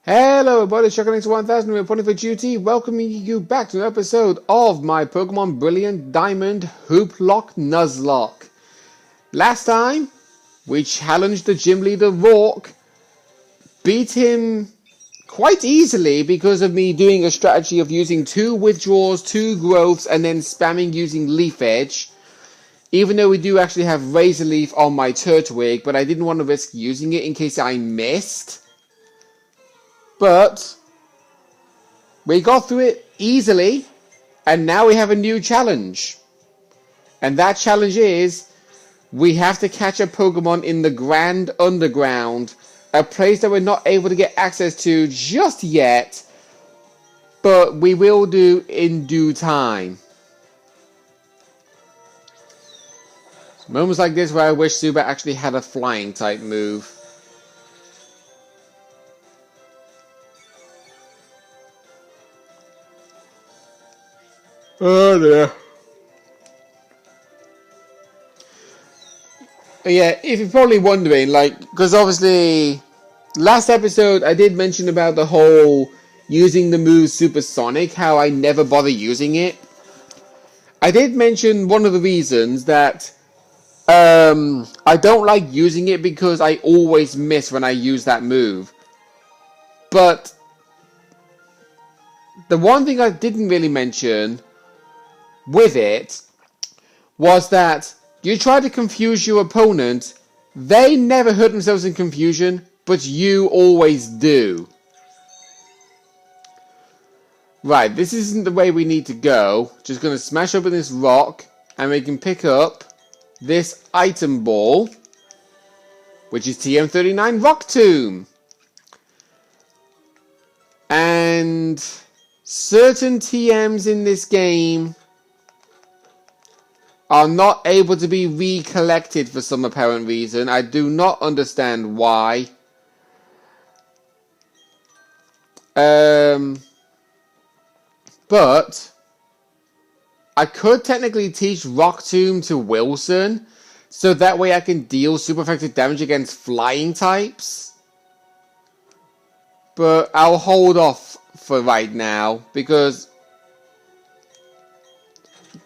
Hello everybody, Chuckling 1000 reporting for duty, welcoming you back to an episode of my Pokemon Brilliant Diamond Hooplocke Nuzlocke. Last time, we challenged the gym leader Rourke, beat him quite easily because of me doing a strategy of using 2 withdraws, 2 growths, and then spamming using Leaf Edge. Even though we do actually have Razor Leaf on my Turtwig, but I didn't want to risk using it in case I missed. But we got through it easily, and now we have a new challenge. And that challenge is, we have to catch a Pokemon in the Grand Underground, a place that we're not able to get access to just yet, but we will do in due time. Moments like this where I wish Zubat actually had a flying type move. Oh dear. Yeah, if you're probably wondering, because obviously, last episode I did mention about the whole using the move Supersonic, how I never bother using it. I did mention one of the reasons that I don't like using it because I always miss when I use that move. But the one thing I didn't really mention with it was that you try to confuse your opponent, they never hurt themselves in confusion, but you always do. Right, this isn't the way we need to go. Just going to smash open this rock, and we can pick up this item ball, which is TM39 Rock Tomb. And certain TMs in this game are not able to be recollected for some apparent reason. I do not understand why. But I could technically teach Rock Tomb to Wilson, so that way I can deal super effective damage against flying types. But I'll hold off for right now, because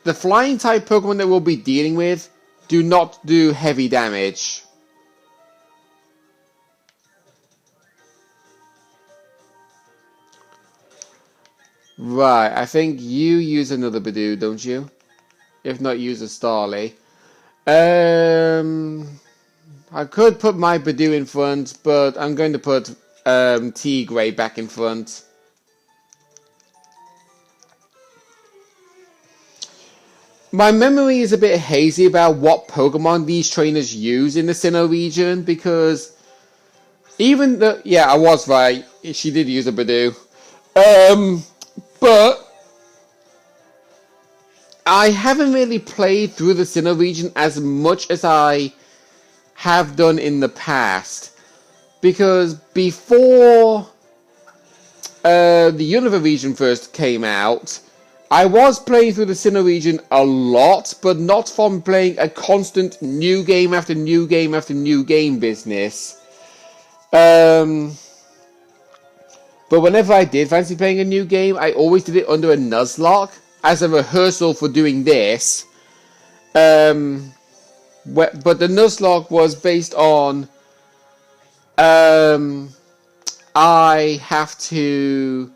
the flying type Pokemon that we'll be dealing with do not do heavy damage. Right, I think you use another Bidoof, don't you? If not, use a Starly. I could put my Bidoof in front, but I'm going to put Tigray back in front. My memory is a bit hazy about what Pokemon these trainers use in the Sinnoh region, because even the... Yeah, I was right. She did use a Bidoof. But I haven't really played through the Sinnoh region as much as I have done in the past. Because before the Unova region first came out, I was playing through the Sinnoh region a lot, but not from playing a constant new game after new game after new game business. But whenever I did fancy playing a new game, I always did it under a Nuzlocke as a rehearsal for doing this. But the Nuzlocke was based on I have to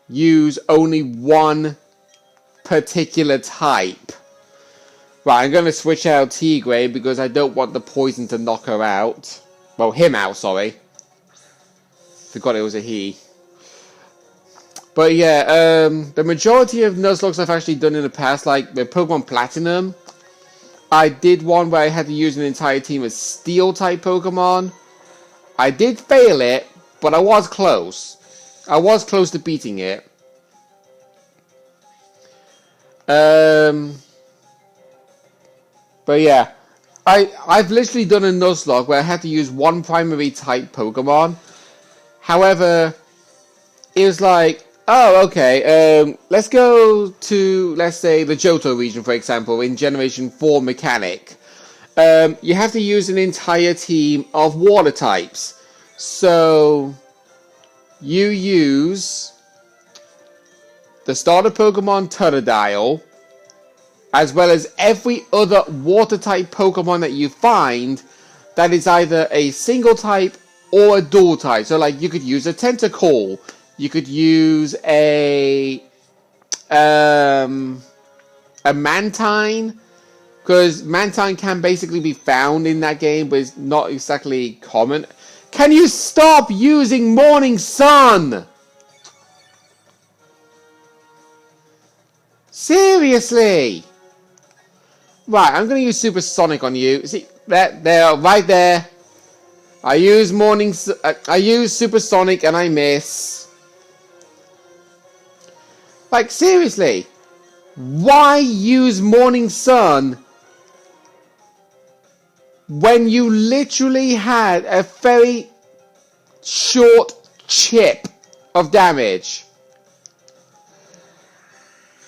use only one particular type. Right, I'm going to switch out Tigray because I don't want the poison to knock her out. Well, him out, sorry. Forgot it was a he. But yeah, the majority of Nuzlockes I've actually done in the past, like the Pokemon Platinum, I did one where I had to use an entire team of Steel-type Pokemon. I did fail it, but I was close. I was close to beating it. But yeah, I've literally done a Nuzlocke where I had to use one primary type Pokemon. However, it was like, oh, okay, let's go to, let's say, the Johto region, for example, in Generation 4 Mechanic. You have to use an entire team of water types. So you use the starter Pokemon Totodile, as well as every other water-type Pokemon that you find that is either a single type or a dual type. So, like, you could use a Tentacle, you could use a Mantine, because Mantine can basically be found in that game, but it's not exactly common. Can you stop using Morning Sun? Seriously? Right, I'm going to use Supersonic on you. See, there, right there. I use Supersonic and I miss. Like, seriously. Why use Morning Sun when you literally had a very short chip of damage?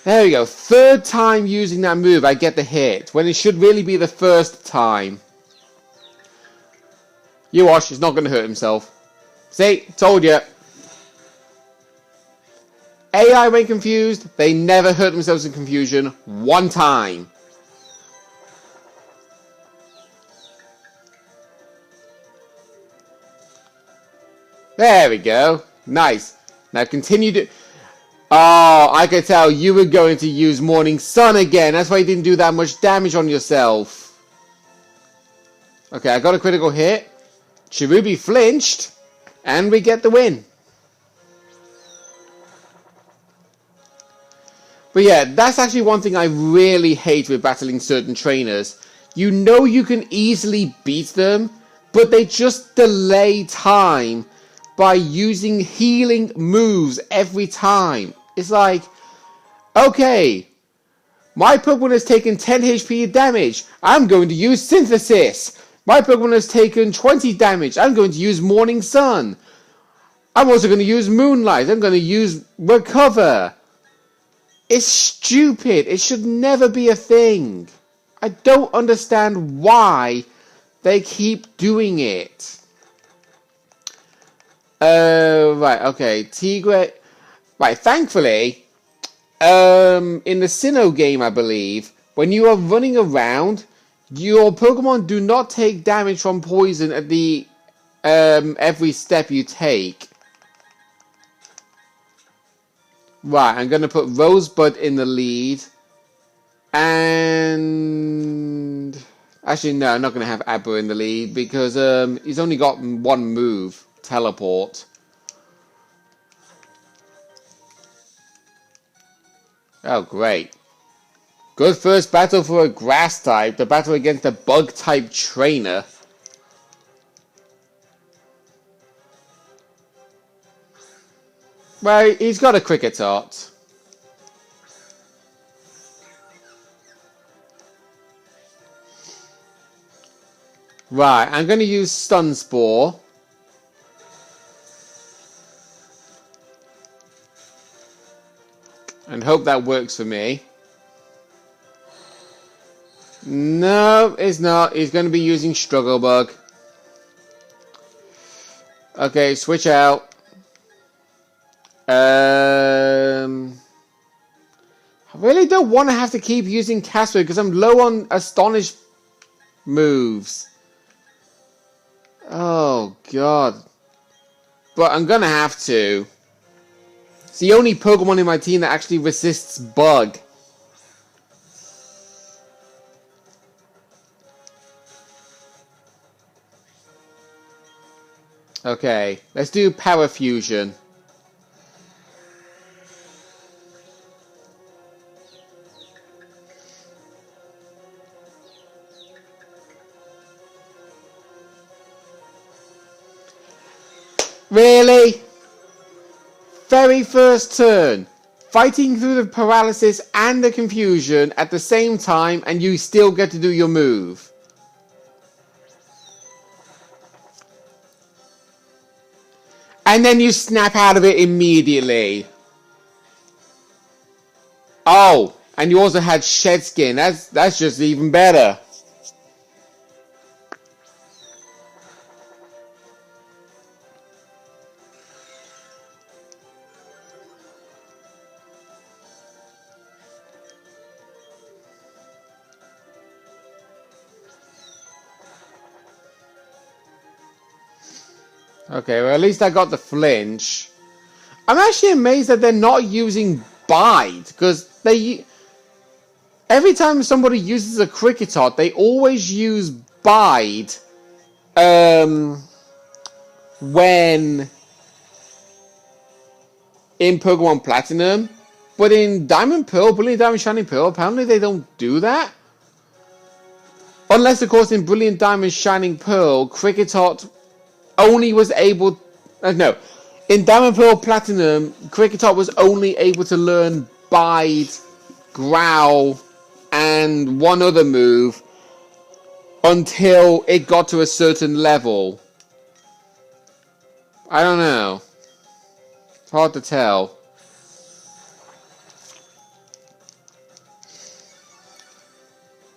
There we go. Third time using that move, I get the hit, when it should really be the first time. You watch, he's not going to hurt himself. See? Told you. AI, when confused, they never hurt themselves in confusion one time. There we go. Nice. Now continue to... Oh, I could tell you were going to use Morning Sun again. That's why you didn't do that much damage on yourself. Okay, I got a critical hit. Cherubi flinched. And we get the win. But yeah, that's actually one thing I really hate with battling certain trainers. You know you can easily beat them, but they just delay time by using healing moves every time. It's like, okay, my Pokemon has taken 10 HP damage. I'm going to use Synthesis. My Pokemon has taken 20 damage. I'm going to use Morning Sun. I'm also going to use Moonlight. I'm going to use Recover. It's stupid. It should never be a thing. I don't understand why they keep doing it. Right, okay. Tigre. Right, thankfully, in the Sinnoh game, I believe, when you are running around, your Pokemon do not take damage from poison at the every step you take. Right, I'm going to put Rosebud in the lead. And... Actually, no, I'm not going to have Abra in the lead because he's only got one move. Teleport. Oh, great. Good first battle for a grass type. The battle against a bug type trainer. Well, he's got a Kricketot. Right, I'm going to use Stun Spore. And hope that works for me. No, it's not. He's going to be using Struggle Bug. Okay, switch out. I really don't want to have to keep using Casper because I'm low on Astonish moves. Oh, God. But I'm going to have to. It's the only Pokemon in my team that actually resists Bug. Okay, let's do Power Fusion. Really? Very first turn. Fighting through the paralysis and the confusion at the same time, and you still get to do your move. And then you snap out of it immediately. Oh, and you also had Shed Skin. That's just even better. Okay, well at least I got the flinch. I'm actually amazed that they're not using bite, because every time somebody uses a Cricketot, they always use bite when in Pokemon Platinum, but in Diamond Pearl, Brilliant Diamond, Shining Pearl, apparently they don't do that. Unless, of course, in Brilliant Diamond, Shining Pearl, Cricketot only was able... no. In Diamond Pearl Platinum, Cricketot was only able to learn Bite, Growl, and one other move until it got to a certain level. I don't know. It's hard to tell.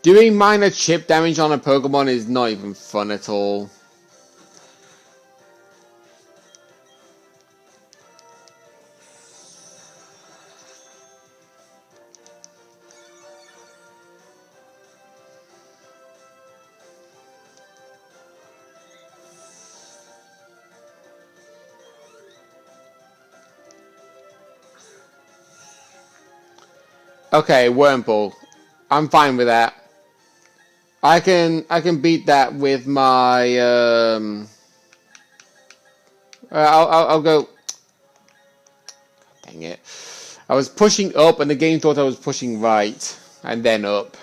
Doing minor chip damage on a Pokemon is not even fun at all. Okay, Wurmple. I'm fine with that. I can beat that with my I'll go. Dang it! I was pushing up, and the game thought I was pushing right, and then up.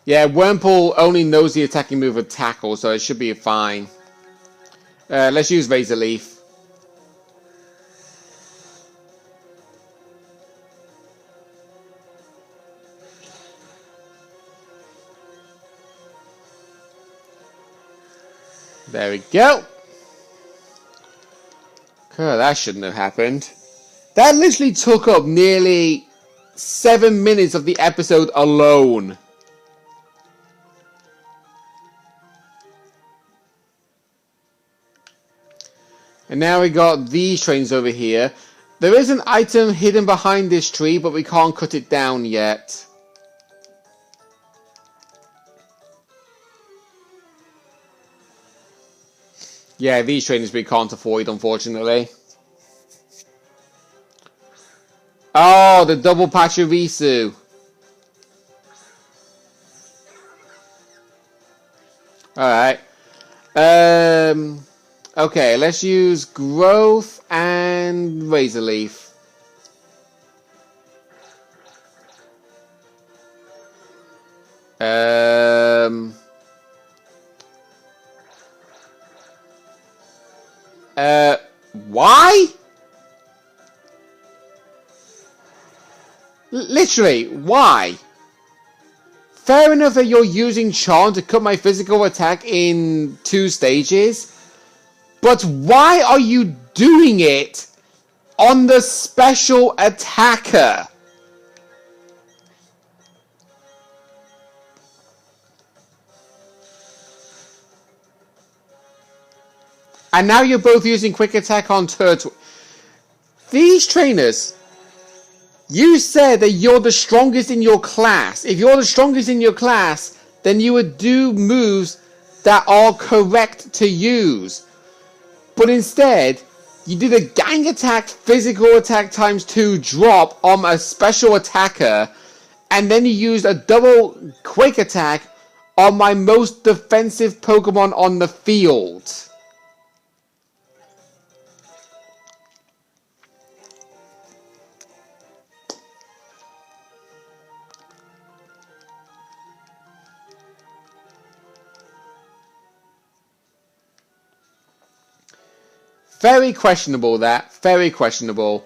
Yeah, Wurmple only knows the attacking move of Tackle, so it should be fine. Let's use Razor Leaf. There we go. God, that shouldn't have happened. That literally took up nearly 7 minutes of the episode alone. And now we got these trains over here. There is an item hidden behind this tree, but we can't cut it down yet. Yeah, these trainers we can't avoid, unfortunately. Oh, the double Pachirisu. Alright. Okay, let's use Growth and Razor Leaf. Why? Literally, why? Fair enough that you're using Charm to cut my physical attack in 2 stages, but why are you doing it on the special attacker? And now you're both using Quick Attack on Turtle. These trainers, you said that you're the strongest in your class. If you're the strongest in your class, then you would do moves that are correct to use. But instead, you did a Gang Attack, Physical Attack ×2 drop on a special attacker, and then you used a double Quick Attack on my most defensive Pokemon on the field. Very questionable, that. Very questionable.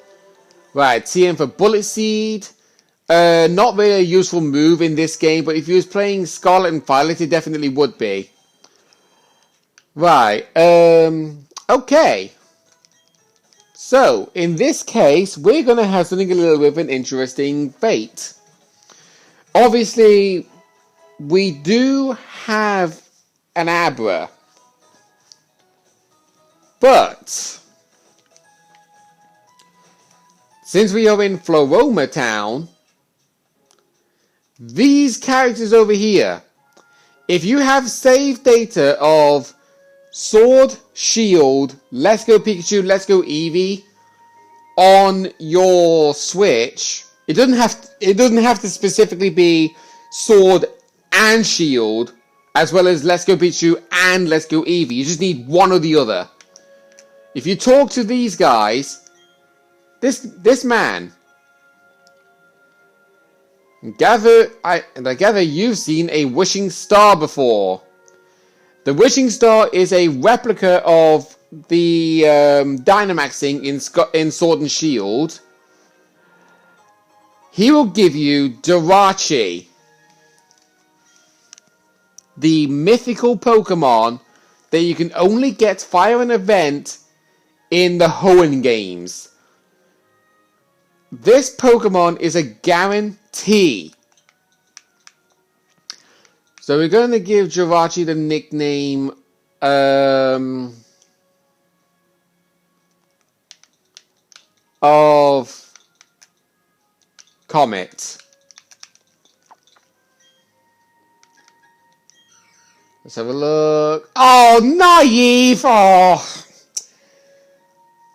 Right, TM for Bullet Seed. Not really a useful move in this game, but if you was playing Scarlet and Violet, it definitely would be. Right, okay. So, in this case, we're going to have something a little bit of an interesting fate. Obviously, we do have an Abra. But since we are in Floroma Town, these characters over here, If you have saved data of Sword, Shield, Let's Go Pikachu, Let's Go Eevee on your Switch, it doesn't have to specifically be Sword and Shield, as well as Let's Go Pikachu and Let's Go Eevee. You just need one or the other. If you talk to these guys, this man, I gather you've seen a wishing star before. The wishing star is a replica of the Dynamaxing in Sword and Shield. He will give you Jirachi, the mythical Pokemon that you can only get via an event in the Hoenn games. This Pokemon is a guarantee. So we're going to give Jirachi the nickname of Comet. Let's have a look. Oh, naive! Oh,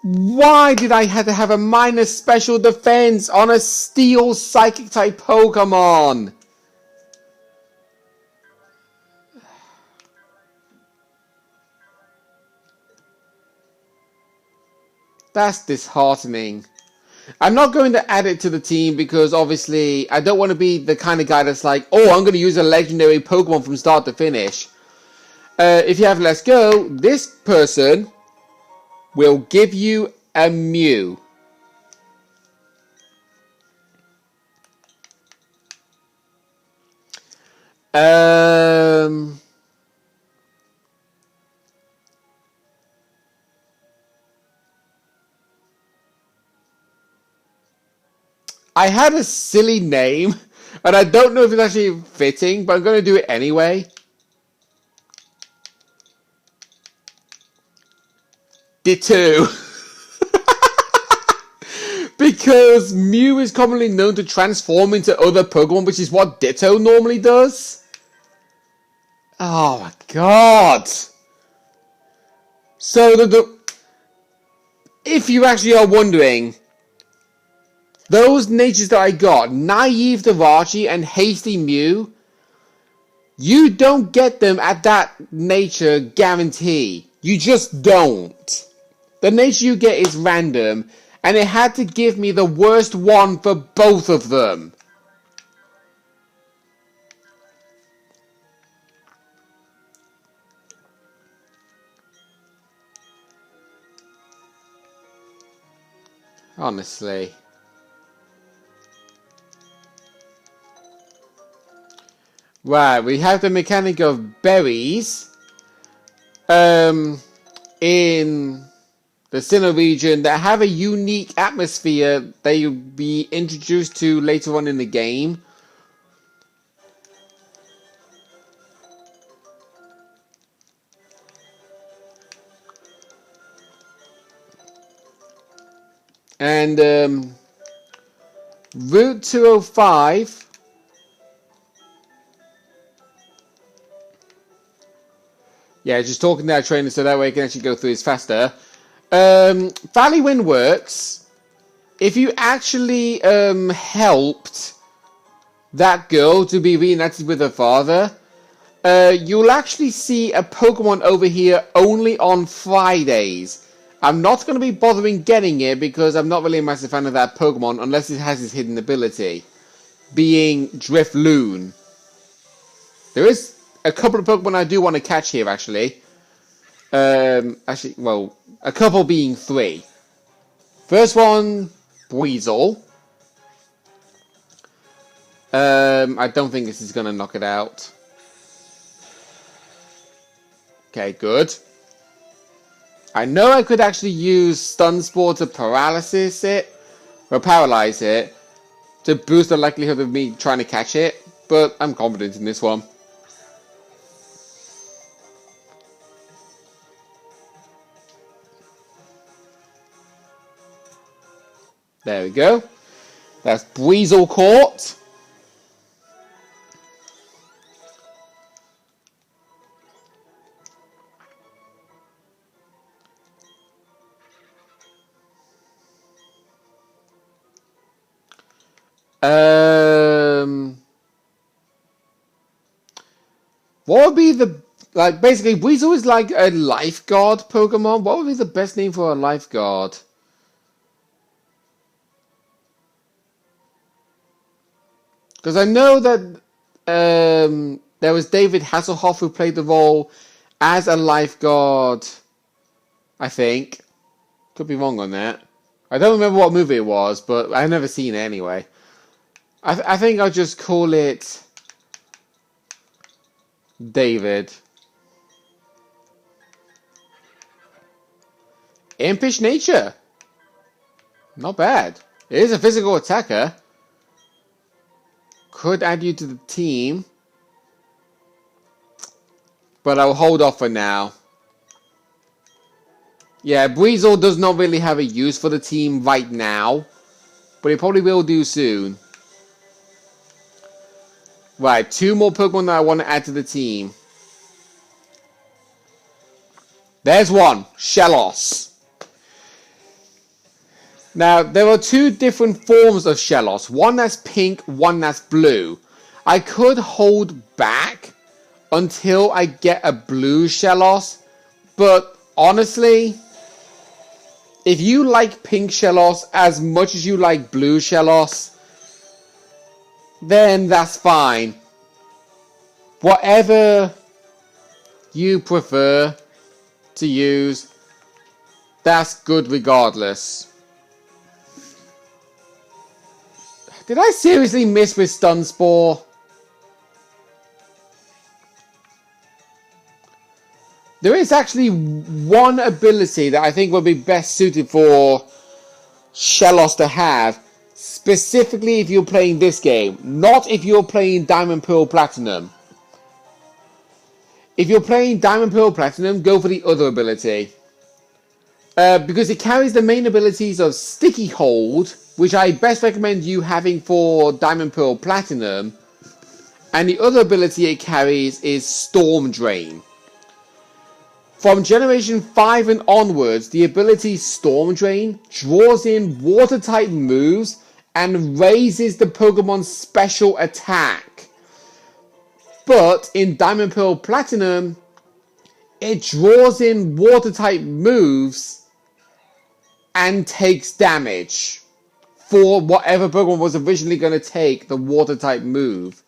why did I have to have a minus special defense on a Steel Psychic type Pokemon? That's disheartening. I'm not going to add it to the team because obviously I don't want to be the kind of guy that's like, oh, I'm going to use a legendary Pokemon from start to finish. If you have Let's Go, this person will give you a Mew. I had a silly name, and I don't know if it's actually fitting, but I'm going to do it anyway. Ditto. Because Mew is commonly known to transform into other Pokemon, which is what Ditto normally does. Oh my god. So if you actually are wondering, those natures that I got, Naive Jirachi and Hasty Mew, you don't get them at that nature guarantee. You just don't. The nature you get is random, and it had to give me the worst one for both of them. Honestly. Right, we have the mechanic of berries. In the Sinnoh region that have a unique atmosphere that you'll be introduced to later on in the game. And Route 205 yeah, just talking to our trainer so that way I can actually go through this faster. Valley Wind works if you actually helped that girl to be reunited with her father. You'll actually see a Pokemon over here only on Fridays. I'm not going to be bothering getting it because I'm not really a massive fan of that Pokemon unless it has its hidden ability, being Drifloon. There is a couple of Pokemon I do want to catch here, actually. Well, a couple being 3. First one, Weasel. I don't think this is going to knock it out. Okay, good. I know I could actually use Stun Spore to paralyze it to boost the likelihood of me trying to catch it, but I'm confident in this one. There we go. That's Weasel caught. What would be the... Like, basically, Weasel is like a lifeguard Pokemon. What would be the best name for a lifeguard? Because I know that there was David Hasselhoff who played the role as a lifeguard, I think. Could be wrong on that. I don't remember what movie it was, but I've never seen it anyway. I think I'll just call it David. Impish nature. Not bad. It is a physical attacker. Could add you to the team. But I'll hold off for now. Yeah, Weasel does not really have a use for the team right now. But it probably will do soon. Right, 2 more Pokemon that I want to add to the team. There's one. Shellos. Now, there are 2 different forms of Shellos. One that's pink, one that's blue. I could hold back until I get a blue Shellos. But honestly, if you like pink Shellos as much as you like blue Shellos, then that's fine. Whatever you prefer to use, that's good regardless. Did I seriously miss with Stun Spore? There is actually one ability that I think would be best suited for Shellos to have, specifically if you're playing this game, not if you're playing Diamond, Pearl, Platinum. If you're playing Diamond, Pearl, Platinum, go for the other ability. Because it carries the main abilities of Sticky Hold, which I best recommend you having for Diamond, Pearl, Platinum. And the other ability it carries is Storm Drain. From Generation 5 and onwards, the ability Storm Drain draws in Water-type moves and raises the Pokemon's special attack. But in Diamond, Pearl, Platinum, it draws in Water-type moves and takes damage for whatever Pokemon was originally going to take the Water-type move.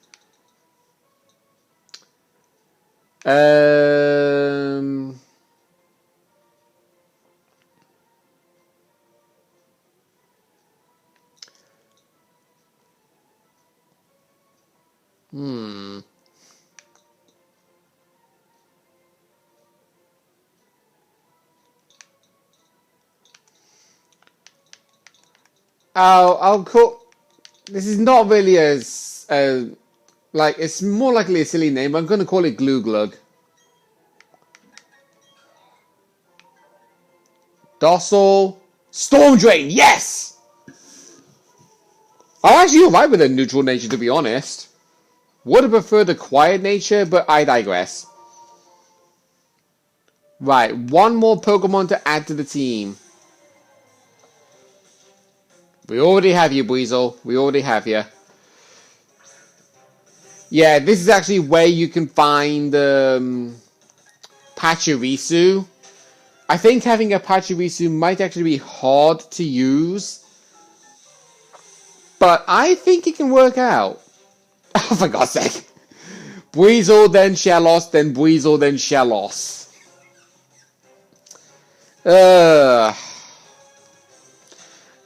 I'll call... This is not really as... like, it's more likely a silly name, but I'm going to call it Glue Glug. Docile. Storm Drain, yes! I'm actually alright with a neutral nature, to be honest. Would have preferred a quiet nature, but I digress. Right, 1 more Pokemon to add to the team. We already have you, Weasel. We already have you. Yeah, this is actually where you can find Pachirisu. I think having a Pachirisu might actually be hard to use. But I think it can work out. Oh, for God's sake. Weasel, then Shellos, then Weasel, then Shellos.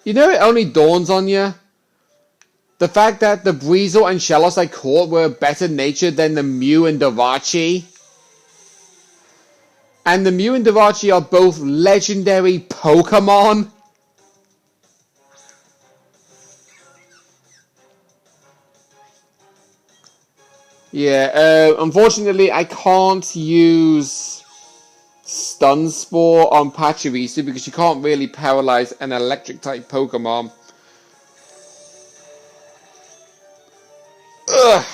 You know, it only dawns on you. The fact that the Weasel and Shellos I caught were better natured than the Mew and Davachi. And the Mew and Davachi are both legendary Pokemon. Yeah, unfortunately I can't use Stun Spore on Pachirisu because you can't really paralyze an electric type Pokemon. Ugh.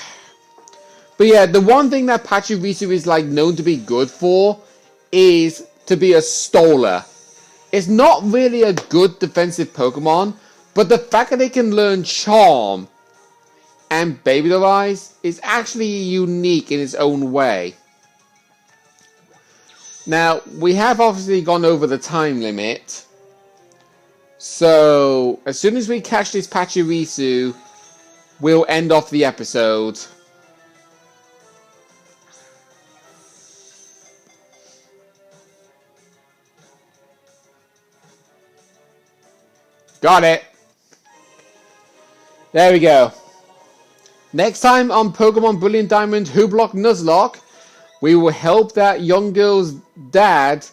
But yeah, the one thing that Pachirisu is like known to be good for is to be a Stoler. It's not really a good defensive Pokemon, but the fact that they can learn Charm and Baby Doll Eyes is actually unique in its own way. Now, we have obviously gone over the time limit. So, as soon as we catch this Pachirisu, we'll end off the episode. Got it. There we go. Next time on Pokemon Brilliant Diamond Hooplocke Nuzlocke, we will help that young girl's dad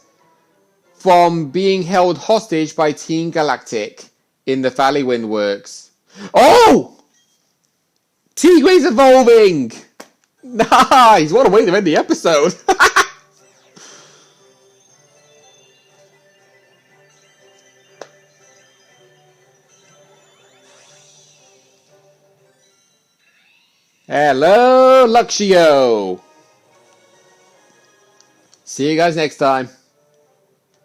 from being held hostage by Team Galactic in the Valley Wind Works. Oh! Tigre's evolving! Nice! What a way to end the episode! Hello, Luxio! See you guys next time.